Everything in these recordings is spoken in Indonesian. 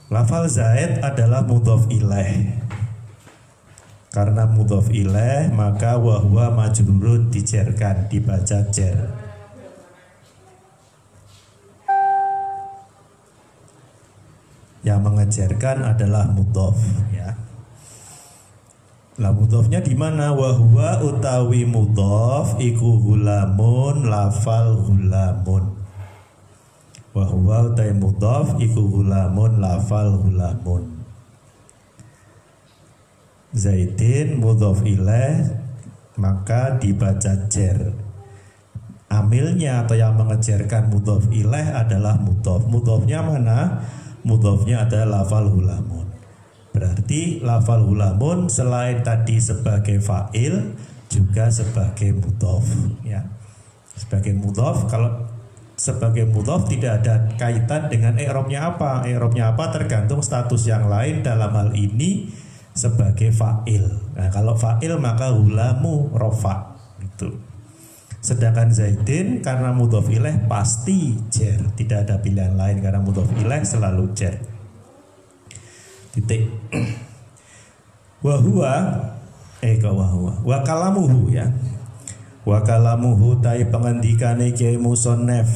Lafal zaid adalah mudhof ilaih. Karena mudhof ilaih maka wahwa majrurun dijerkan, dibaca jer. Yang mengejerkan adalah mudhof, ya. Lah mudhofnya di mana? Wahwa utawi mudhof iku hulamun lafal hulamun. Wahwa utawi mudhof iku hulamun lafal hulamun. Zaidin mudhof ilaih maka dibaca jer. Amilnya atau yang mengejerkan mudhof ilaih adalah mudhof. Mudhofnya mana? Mudhofnya adalah lafal hulamun. Berarti lafal hulamun selain tadi sebagai fa'il juga sebagai mudhof, ya. Sebagai mudhof, kalau sebagai mudhof tidak ada kaitan dengan i'rabnya apa. I'rabnya apa tergantung status yang lain, dalam hal ini sebagai fa'il. Nah, kalau fa'il maka hulamu rofa itu. Sedangkan zaidin karena mudhof ilaih pasti jer, tidak ada pilihan lain karena mudhof ilaih selalu jer. Titik. Wahua wa kalamuhu, ya. Wa kalamuhu tai pengendikane Kiai Musannaf.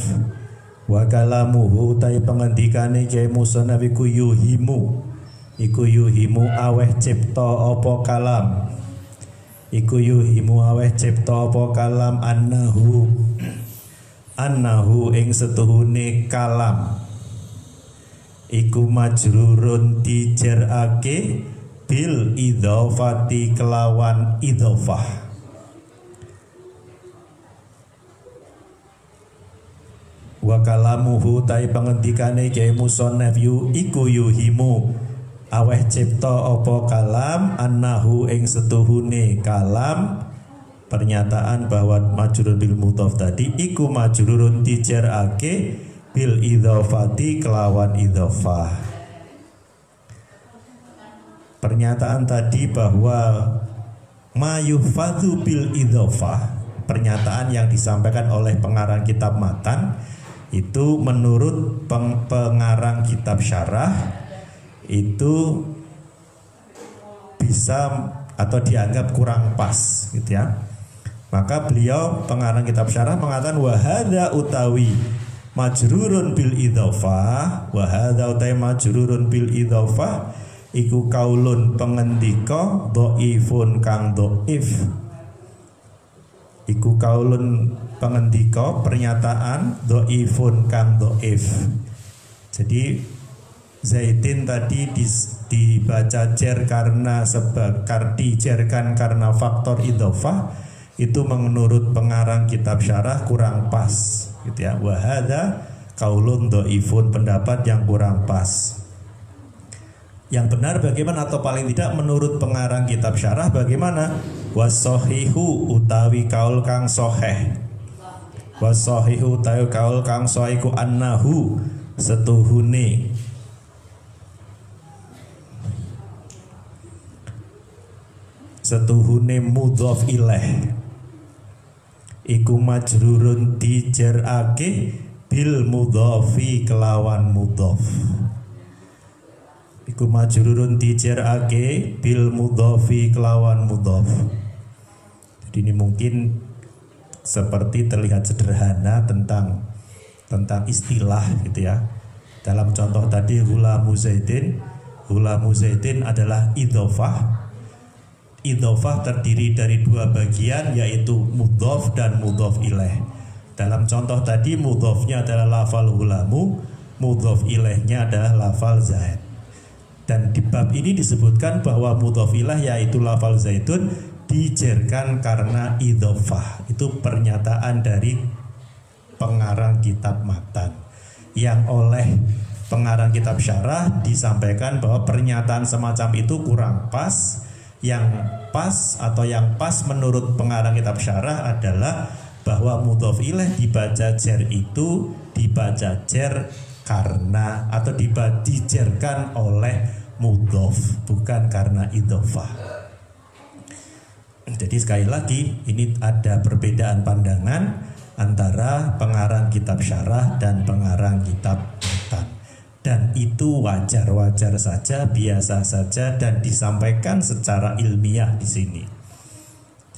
Wa kalamuhu tai pengendikane Kiai Musannaf iku yuhimu. Iku yuhimu aweh cipta apa kalam. Iku yuhimu aweh cipta apa kalam annahu ing setuhune kalam iku majrurun dijerake bil idhofati kelawan idhofah. Wa kalamuhu tai pengendikane Kiai Musannaf iku yuhimu aweh cipta apa kalam annahu ing setuhune kalam. Pernyataan bahwa majrurun bil mudhof tadi iku majrurun dijerake bil idhofati kelawan idhofah. Pernyataan tadi bahwa mayuhfadhu bil idhofah, pernyataan yang disampaikan oleh pengarang kitab matan itu menurut pengarang kitab syarah itu bisa atau dianggap kurang pas, gitu ya. Maka beliau pengarang kitab syarah mengatakan wahada utawi majrurun bil idhofah, wahada utawi majrurun bil idhofah iku kaulun pengendika dhaifun kang dhaif. Iku kaulun pengendika pernyataan dhaifun kang dhaif. Jadi zaidin tadi dibaca jer karena dijerkan karena faktor idhofah, itu menurut pengarang kitab syarah kurang pas, gitu ya. Wahada kaulun dhaifun, pendapat yang kurang pas. Yang benar bagaimana, atau paling tidak menurut pengarang kitab syarah bagaimana? Wasohihu utawi kaul kang soheh. Wasohihu utawi kaul kang sohiku annahu setuhune mudhof ilaih iku majrurun dijerake bil mudhofi kelawan mudhof. Iku majrurun dijerake bil mudhofi kelawan mudhof. Jadi ini mungkin seperti terlihat sederhana tentang istilah, gitu ya. Dalam contoh tadi hulamu zaidin adalah idhofah. Idhofah terdiri dari dua bagian, yaitu mudhof dan mudhof ilaih. Dalam contoh tadi mudhofnya adalah lafal hulamu, mudhof ilaihnya adalah lafal zaid. Dan di bab ini disebutkan bahwa mudhof ilaih yaitu lafal zaidun dijerkan karena idhofah. Itu pernyataan dari pengarang kitab matan, yang oleh pengarang kitab syarah disampaikan bahwa pernyataan semacam itu kurang pas. Yang pas atau yang pas menurut pengarang kitab syarah adalah bahwa mudhof ilaih dibaca jer itu dibaca jer karena atau dijerkan oleh mudhof, bukan karena idhofah. Jadi sekali lagi ini ada perbedaan pandangan antara pengarang kitab syarah dan pengarang kitab matan. dan itu wajar-wajar saja, biasa saja, dan disampaikan secara ilmiah di sini.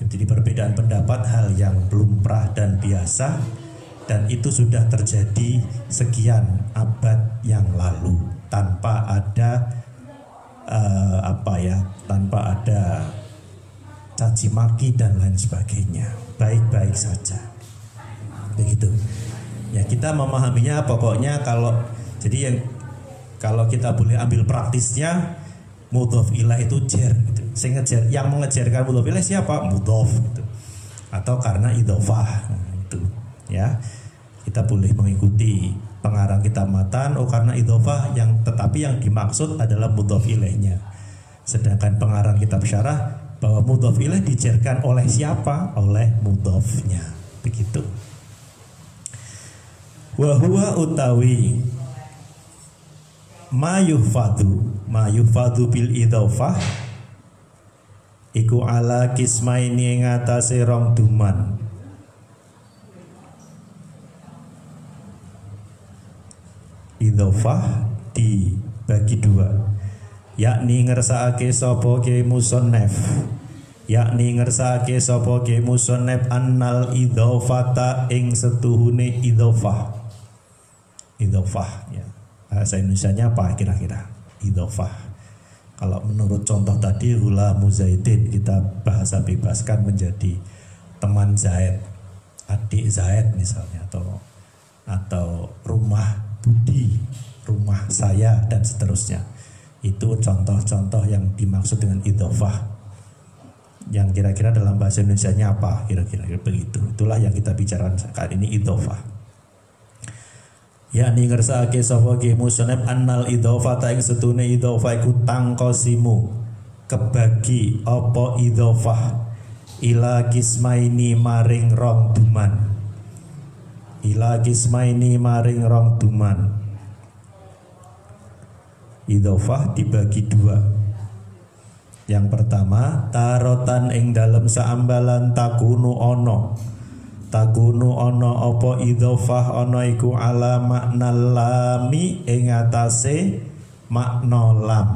Jadi perbedaan pendapat hal yang lumrah dan biasa, dan itu sudah terjadi sekian abad yang lalu tanpa ada tanpa ada caci maki dan lain sebagainya, baik-baik saja. Begitu. Ya, kita memahaminya pokoknya kalau kita boleh ambil praktisnya, mudhof ilaih itu jar gitu. Yang mengejarkan mudhof ilaih siapa? Mudhof gitu. Atau karena idhofah itu. Ya. Kita boleh mengikuti pengarang kitab matan karena idhofah tetapi yang dimaksud adalah mudhof ilaihnya. Sedangkan pengarang kitab syarah bahwa mudhof ilaih dijarkan oleh siapa? Oleh mudhofnya. Begitu. Wa huwa utawi ma yuhfadu bil idhofah iku ala kismaini ing atase rong duman. Idhofah dibagi dua, yakni ngersakake sapa ke musannaf, annal idhofata ing setuhune idhofah ya. Bahasa Indonesianya apa kira-kira? Idhofah. Kalau menurut contoh tadi Ghulamu Zaidin, kita bahasa bebaskan menjadi teman Zaid, adik Zaid misalnya, atau rumah Budi, rumah saya, dan seterusnya. Itu contoh-contoh yang dimaksud dengan idhofah. Yang kira-kira dalam bahasa Indonesianya apa? Kira-kira begitu. Itulah yang kita bicarakan kali ini, idhofah. Yakni ngersakake sapa ki musannaf annal idhofata ing setune idhofah iku tangkosimu kebagi apa idhofah ila kismaini maring rong duman. Idhofah dibagi dua. Yang pertama, tarotan ing dalem saambalan takunu ono apa idhofah ono iku ala makna lami ing atase makna lam.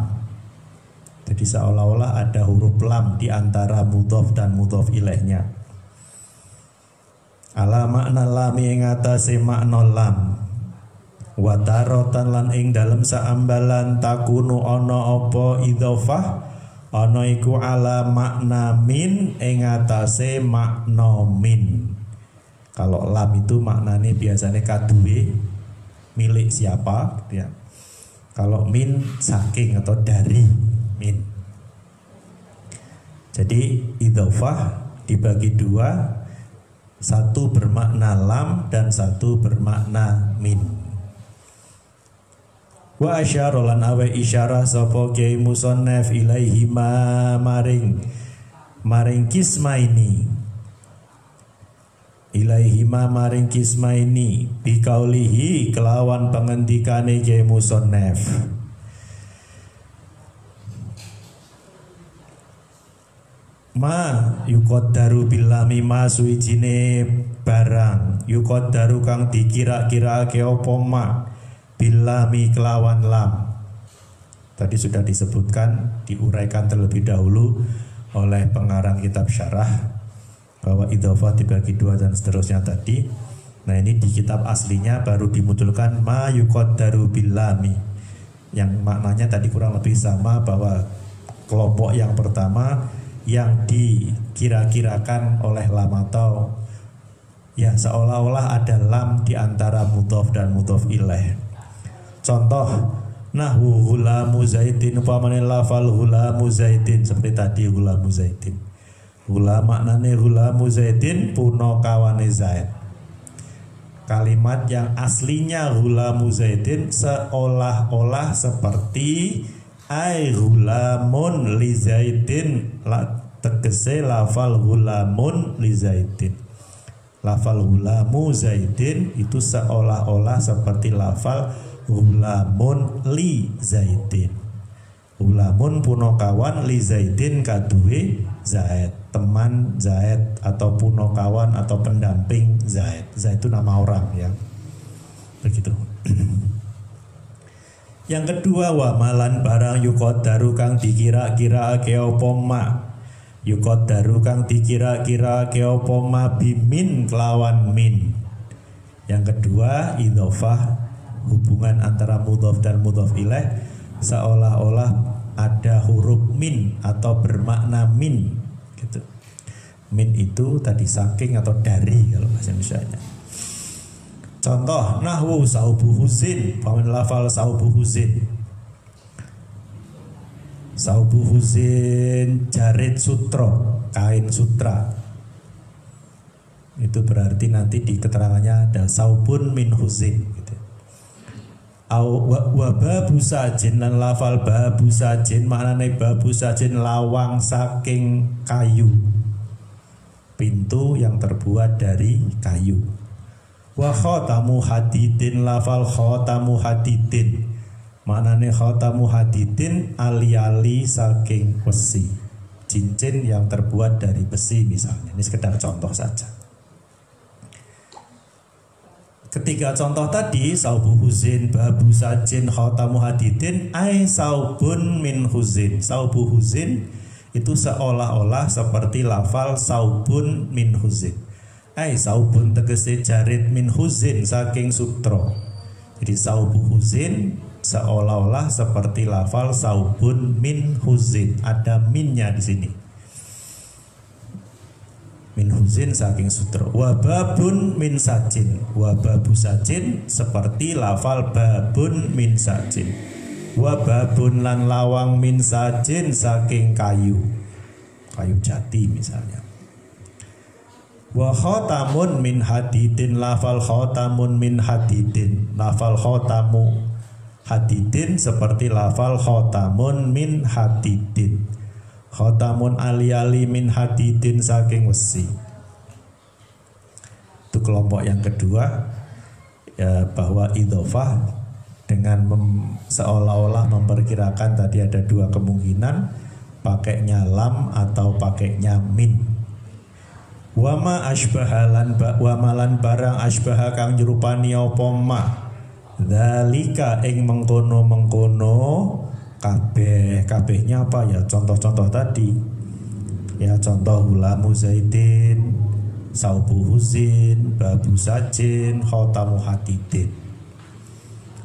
Jadi seolah-olah ada huruf lam di antara mudhof dan mudhof ilaihnya. Ala makna lami ing atase makna lam. Wa tarotan lan ing dalem saambalan takunu ono apa idhofah ono iku ala makna min ing atase makna min. Kalau lam itu maknanya biasanya kadue, milik siapa gitu ya. Kalau min saking atau dari min. Jadi idhofah dibagi dua, satu bermakna lam dan satu bermakna min. Wa asyara lan awe isyarah sapa kiai musannaf ilaihi maring kismaini maring kismaini bikaulihi kelawan pengendikane kiai musannaf. Ma yuqaddaru bilami ma suwijine barang yuqaddaru kang dikira-kirake apa ma bilami kelawan lam. Tadi sudah disebutkan, diuraikan terlebih dahulu oleh pengarang kitab syarah bahwa idhofah dibagi dua dan seterusnya tadi. Nah, ini di kitab aslinya baru dimunculkan ma yuqaddaru bilami, yang maknanya tadi kurang lebih sama, bahwa kelompok yang pertama yang dikira-kirakan oleh lam atau ya seolah-olah ada lam di antara mudhof dan mudhof ilaih. Contoh nahwu Ghulamu Zaidin, upamane lafal Ghulamu Zaidin seperti tadi Ghulamu Zaidin. Ghulam maknane Ghulamu Zaidin puno kawane Zaid. Kalimat yang aslinya Ghulamu Zaidin seolah-olah seperti ai ghulamun li Zaidin, tegese lafal ghulamun li Zaidin. Lafal ghulamu Zaidin itu seolah-olah seperti lafal ghulamun li Zaidin. Ghulamun puno kawan li Zaidin kaduwe Zaid, teman Zaid atau puno kawan atau pendamping Zaid. Zaid itu nama orang ya. Begitu. Yang kedua, wa malan barang yuqaddaru kang dikira-kira ke apa ma. Yuqaddaru kang dikira-kira ke apa ma bimin kelawan min. Yang kedua, idhofah, hubungan antara mudhof dan mudhof ilaih seolah-olah ada huruf min atau bermakna min gitu. Min itu tadi saking atau dari kalau bahasa Indonesianya. Contoh nahwu saubu huzin, paman lafal saubu huzin. Saubu huzin jarit sutro, kain sutra. Itu berarti nanti di keterangannya ada saubun min huzin gitu. Wa babu sajin lan lafal babu sajin, maknane babu sajin lawang saking kayu. Pintu yang terbuat dari kayu. Wa khatamu hadidin lafal khatamu hadidin, maknane khatamu hadidin ali-ali saking besi, cincin yang terbuat dari besi misalnya. Ini sekedar contoh saja. Ketiga contoh tadi saubu huzin, babu sajin, khatamu hadidin, ai saubun min huzin. Saubu huzin itu seolah-olah seperti lafal saubun min huzin. Ai saubun tegese jarit min huzin saking sutro. Jadi saubu huzin seolah-olah seperti lafal saubun min huzin. Ada minnya di sini. Min huzin saking sutro. Wa babun min sajin. Wa babu sajin seperti lafal babun min sajin. Wa babun lan lawang min sajin saking kayu. Kayu jati misalnya. Wa khatamun min hadidin lafal khatamun min hadidin. Lafal khatamu hadidin seperti lafal khatamun min hadidin. Khatamun ali-ali min hadidin saking besi. Itu kelompok yang kedua ya, bahwa idhofah dengan seolah-olah memperkirakan tadi ada dua kemungkinan, pakainya lam atau pakainya min. Wama asbahalan wamalan barang asbaha kang nyerupani apa ma dzalika ing mengkono-mengkono kabehnya apa ya, contoh-contoh tadi ya, contoh hulamu zaidin, saubu huzin, babu sajin, khotamu hadidin.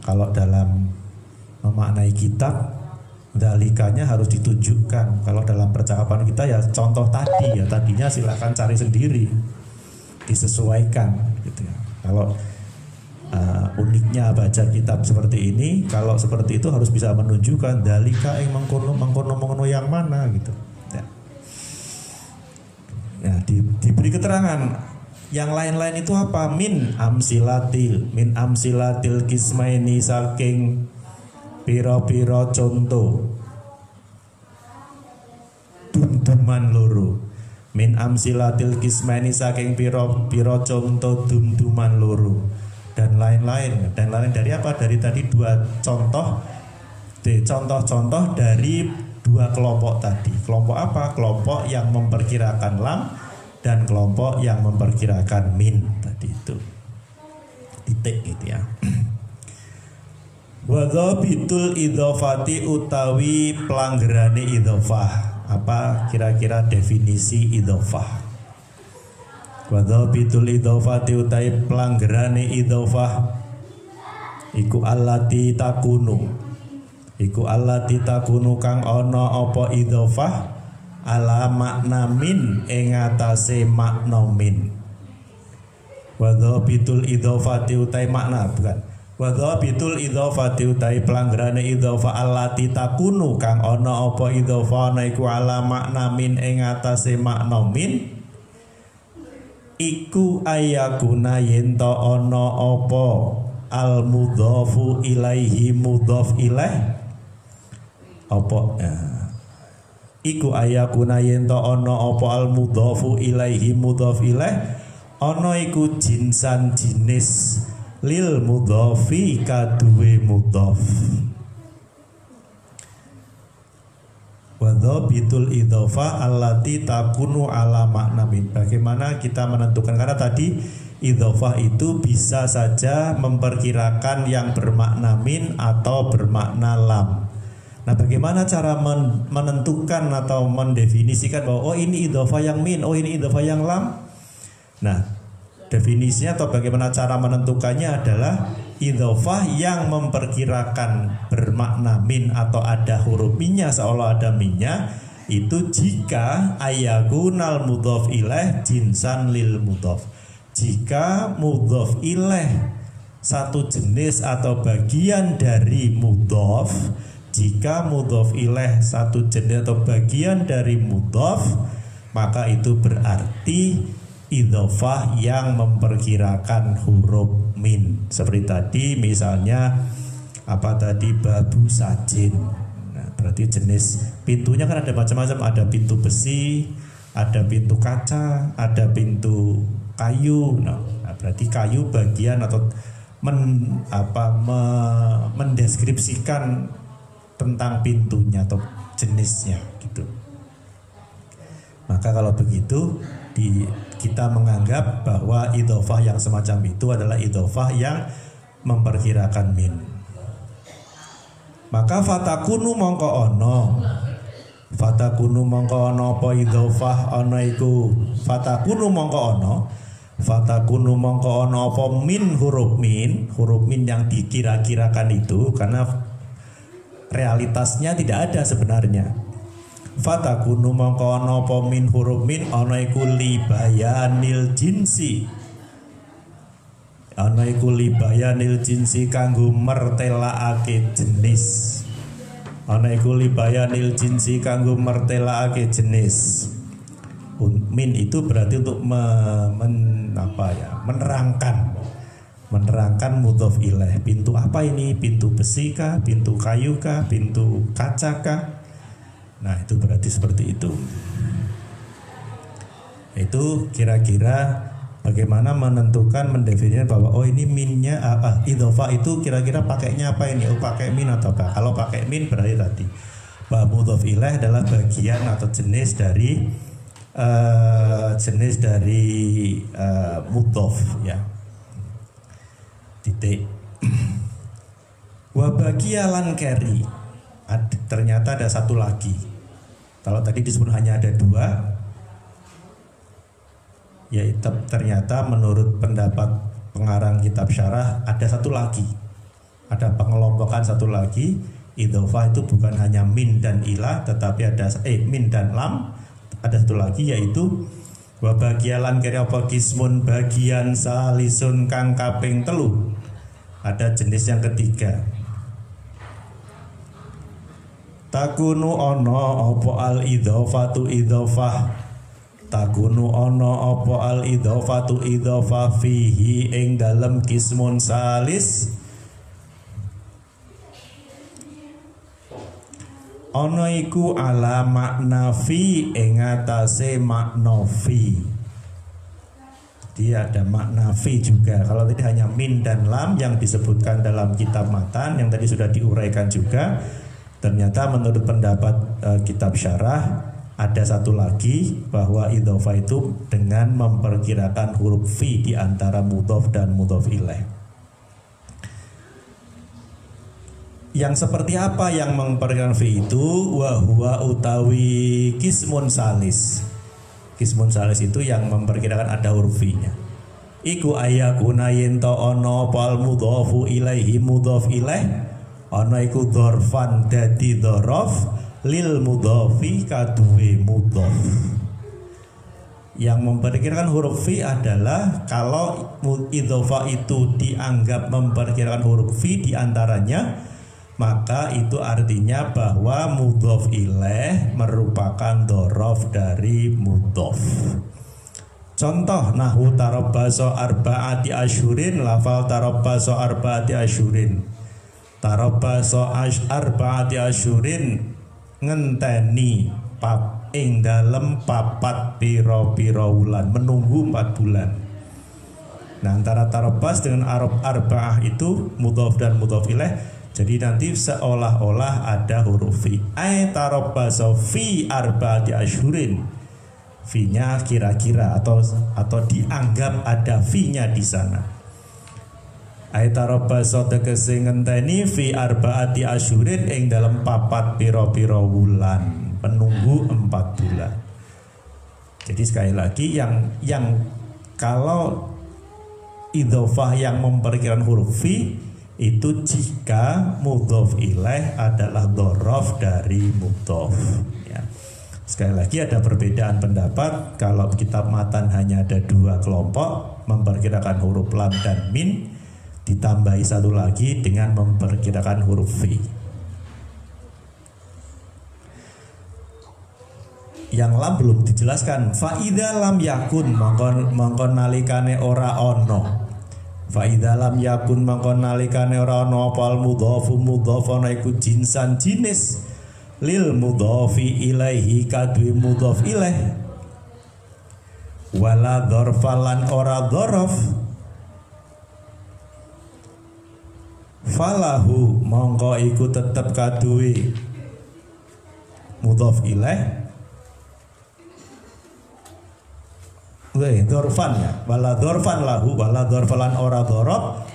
Kalau dalam memaknai kitab dalikanya harus ditunjukkan. Kalau dalam percakapan kita ya contoh tadi ya, tadinya silakan cari sendiri, disesuaikan gitu ya. Kalau uniknya baca kitab seperti ini, kalau seperti itu harus bisa menunjukkan dalika yang mengkono yang mana gitu ya. Ya, diberi keterangan. Yang lain-lain itu apa? Min amsilatil kismaini saking piro-piro contoh dum-duman loro. Min amsilatil kismaini saking piro-piro contoh dum-duman loro, dan lain-lain. Dan lain dari apa? Dari tadi dua contoh, contoh-contoh dari dua kelompok tadi. Kelompok apa? Kelompok yang memperkirakan lam dan kelompok yang memperkirakan min tadi itu. Titik gitu ya. Wa dhabitul idhofati utawi pelanggerane idhofah. Apa kira-kira definisi idhofah? Wa dhabitul idhofati utawi pelanggerane idhofah iku allati takunu. Iku allati takunu kang ana apa idhofah ala makna min ing atase makna min. Wa dhabitul idhofati utawi makna bukan. Wa dhabitul idhofati utai pelanggarane idhofa allati takunu kang ana apa idhofa ana iku ala makna min ing atase makna min iku ayakuna yen ta ana apa al mudhofu ilaihi mudhof ilaih apa iku ayakuna yen ta ana apa al mudhofu ilaihi mudhof ilaih ana iku jinsan jinis lil mudhofi kaduwe mudhof. Wa dhabitul idhofa allati takunu ala makna min. Bagaimana kita menentukan, karena tadi idhofah itu bisa saja memperkirakan yang bermakna min atau bermakna lam. Nah, bagaimana cara menentukan atau mendefinisikan bahwa oh ini idhofah yang min, oh ini idhofah yang lam? Nah, definisinya atau bagaimana cara menentukannya adalah idhofah yang memperkirakan bermakna min atau ada huruf minnya, seolah ada minnya, itu jika ayagunal mudhof ilaih jinsan lil mudhof. Jika mudhof ilaih satu jenis atau bagian dari mudhof, jika mudhof ilaih satu jenis atau bagian dari mudhof, maka itu berarti idhofah yang memperkirakan huruf min. Seperti tadi misalnya apa tadi, babu sajin. Nah, berarti jenis pintunya kan ada macam-macam, ada pintu besi, ada pintu kaca, ada pintu kayu. Nah, berarti kayu bagian atau mendeskripsikan tentang pintunya atau jenisnya gitu. Maka kalau begitu kita menganggap bahwa idhofah yang semacam itu adalah idhofah yang memperkirakan min. Maka fatakunu mongko ono, fatakunu mongko ono apa idhofah ono iku, fatakunu mongko ono, fatakunu mongko ono apa min huruf min yang dikira-kirakan itu, karena realitasnya tidak ada sebenarnya. Fatakunu mongko ana apa min huruf min ana iku libayanil jinsi. Ana iku libayanil jinsi kanggo mertelaake jenis. Ana iku libayanil jinsi kanggo mertelaake jenis. Min itu berarti untuk menerangkan mudhof ilaih. Pintu apa ini? Pintu besi kah? Pintu kayu kah? Pintu kaca kah? Nah, itu berarti seperti itu. Itu kira-kira bagaimana menentukan, mendefinisikan bahwa oh ini minnya idhofah itu kira-kira pakainya apa ini? Oh pakai min atau apa? Kalau pakai min berarti tadi bahwa mudhof ilaih adalah bagian atau jenis dari mudhof ya. Titik. Wabagialan keri. Ternyata ada satu lagi. Kalau tadi disebut hanya ada dua, ya ternyata menurut pendapat pengarang kitab syarah ada satu lagi. Ada pengelompokan satu lagi. Idhofah itu bukan hanya min dan ilah, tetapi ada min dan lam. Ada satu lagi yaitu wabagialan keri apa kismun bagian salisun kang kaping telu. Ada jenis yang ketiga. Takunu ono opo al idhofatu idhofah. Takunu ono opo al idhofatu idhofah fihi ing dalem kismun salis. Ono iku ala makna fi ing atase makna fi. Dia ada makna fi juga. Kalau tadi hanya min dan lam yang disebutkan dalam kitab matan yang tadi sudah diuraikan juga. Ternyata menurut pendapat kitab syarah ada satu lagi bahwa idhofah itu dengan memperkirakan huruf fi di antara mudhof dan mudhof ilaih. Yang seperti apa yang memperkirakan fi itu? Wa huwa utawi kismun salis. Kismun salis itu yang memperkirakan ada huruf fi-nya. Iku ayakuna yento ono pal mudhofu ilaihi mudhof ilaih. Ana iku dzarfan dadi dzaraf lil mudhofi kaduwe mudhof. Yang memperkirakan huruf fi adalah kalau idhofah itu dianggap memperkirakan huruf fi diantaranya, maka itu artinya bahwa mudhof ilaih merupakan dzaraf dari mudhof. Contoh nahu tarabbaso arba'ati asyurin, lafal tarabbaso arba'ati asyurin. Tarabbaso arba'ati asyurin ngenteni ing dalem papat pira-pira wulan, menunggu 4 bulan. Nah, antara tarabbas dengan arba'ah itu mudhof dan mudhof ilaih. Jadi nanti seolah-olah ada huruf fi. Ai tarabbaso fi arba'ati asyurin. fi-nya kira-kira atau dianggap ada fi-nya di sana. Aitarabasa tegese ngenteni fi arbaati asyurin ing dalam papat pira-pira wulan, penunggu 4 bulan. Jadi sekali lagi yang kalau idhofah yang memperkirakan huruf fi itu jika mudhof ilaih adalah dhorof dari mudhof, ya. Sekali lagi ada perbedaan pendapat. Kalau kitab matan hanya ada 2 kelompok, memperkirakan huruf lam dan min, ditambahi satu lagi dengan memperkirakan huruf fi. Yang lam belum dijelaskan. Faida lam yakun mongkon nalikane ora ono. Faida lam yakun mongkon nalikane ora ono apal mudhofu mudhof ana iku jinsan jinis lil mudhofi ilaihi kadwi mudhof ilaih wala dzarfalan ora dzaraf falahu mongko iku tetep kadwi mudhof ilaih dzarfan ya, wala dzarfan lahu wala dzarfalan ora dzaraf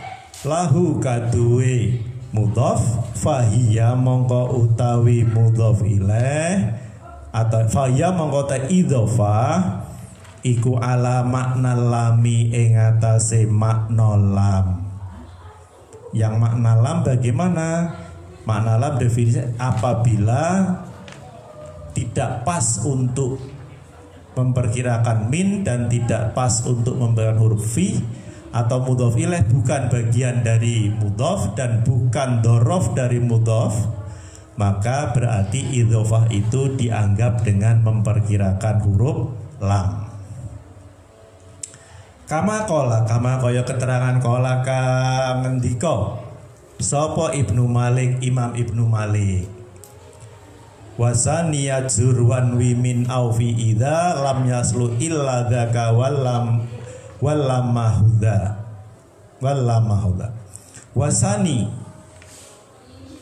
lahu kadwi mudhof fahiya mongko utawi mudhof ilaih atau fahiya mongko ta idhofah iku ala makna lami ing atase makna lam. Yang makna lam bagaimana? Makna lam definisi apabila tidak pas untuk memperkirakan min dan tidak pas untuk memberikan huruf fi atau mudhof ilaih bukan bagian dari mudhof dan bukan dhorof dari mudhof, maka berarti idhofah itu dianggap dengan memperkirakan huruf lam. Kama kaya keterangan kola kang ngendika sapa Ibnu Malik, Imam Ibnu Malik. Wasaniyat zurwan wimin au fi idza lam yaslu illa dzaka wallamahudha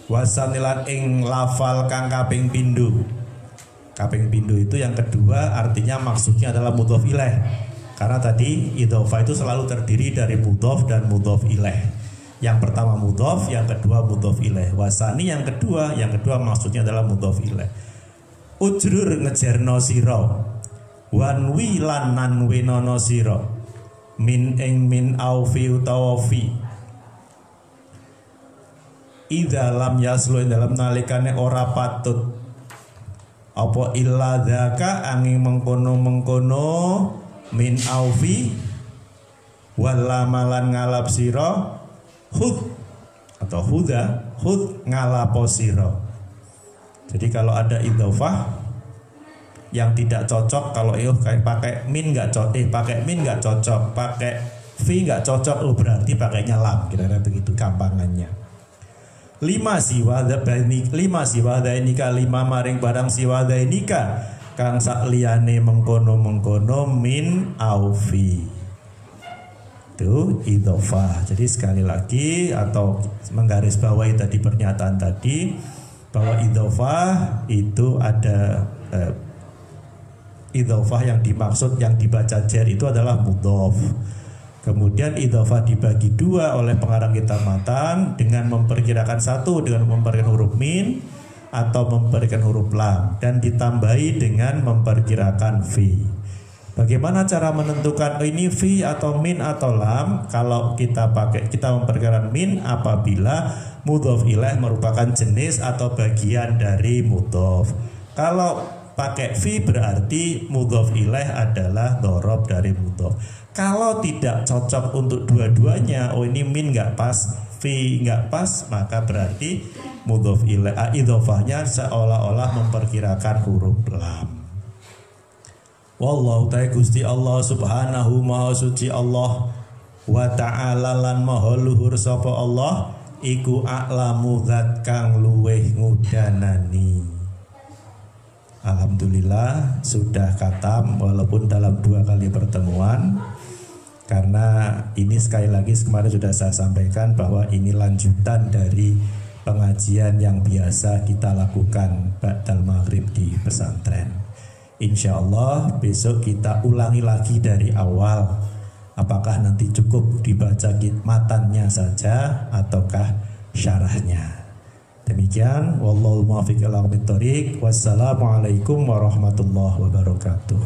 wasanilan ing lafal kang kaping pindho itu yang kedua artinya maksudnya adalah mudhof ilaih, karena tadi idhofah itu selalu terdiri dari mudhof dan mudhof ilaih. Yang pertama mudhof, yang kedua mudhof ilaih. Wasani yang kedua maksudnya adalah mudhof ilaih. Ujrur ngejerno sira wanwi lan nanwenono sira min ing min au fi utawa fi idza lam yaslu dalam nalikane ora patut apa illa dzaka angin mengkono min au fi wala malan ngalap sira hud atau huda hud ngalapo sira. Jadi kalau ada idhofah yang tidak cocok, kalau kayak pakai min nggak cocok, pakai min nggak cocok, pakai fi nggak cocok, berarti pakainya lam, kira-kira begitu gampangannya. 5 siwada inika 5 maring barang siwada inika kang sak liyane mengkono min au fi. Itu idhofah. Jadi sekali lagi atau menggarisbawahi tadi pernyataan tadi bahwa idhofah itu ada idhofah yang dimaksud yang dibaca jar itu adalah mudhof. Kemudian idhofah dibagi 2 oleh pengarang kitab matan dengan memperkirakan satu dengan memperkirakan huruf min atau memperkirakan huruf lam dan ditambahi dengan memperkirakan fi. Bagaimana cara menentukan ini fi atau min atau lam? Kalau kita memperkirakan min apabila mudhof ilaih merupakan jenis atau bagian dari mudhof. Kalau pakai fi berarti mudhof ilaih adalah dhorob dari mudhof. Kalau tidak cocok untuk dua-duanya, ini min nggak pas, fi nggak pas, maka berarti mudhof ilaih idhofahnya seolah-olah memperkirakan huruf lam. Wallahu ta'ala Gusti Allah subhanahu maha suci Allah wa ta'ala lan maha luhur sapa Allah iku a'lamu zat kang luweh ngudanani. Alhamdulillah sudah khatam walaupun dalam 2 kali pertemuan, karena ini sekali lagi kemarin sudah saya sampaikan bahwa ini lanjutan dari pengajian yang biasa kita lakukan ba'dal maghrib di pesantren. Insya Allah besok kita ulangi lagi dari awal. Apakah nanti cukup dibaca matannya saja ataukah syarahnya? Demikian, wallahu muwaffiq ila aqwamit thoriq. Wassalamualaikum warahmatullahi wabarakatuh.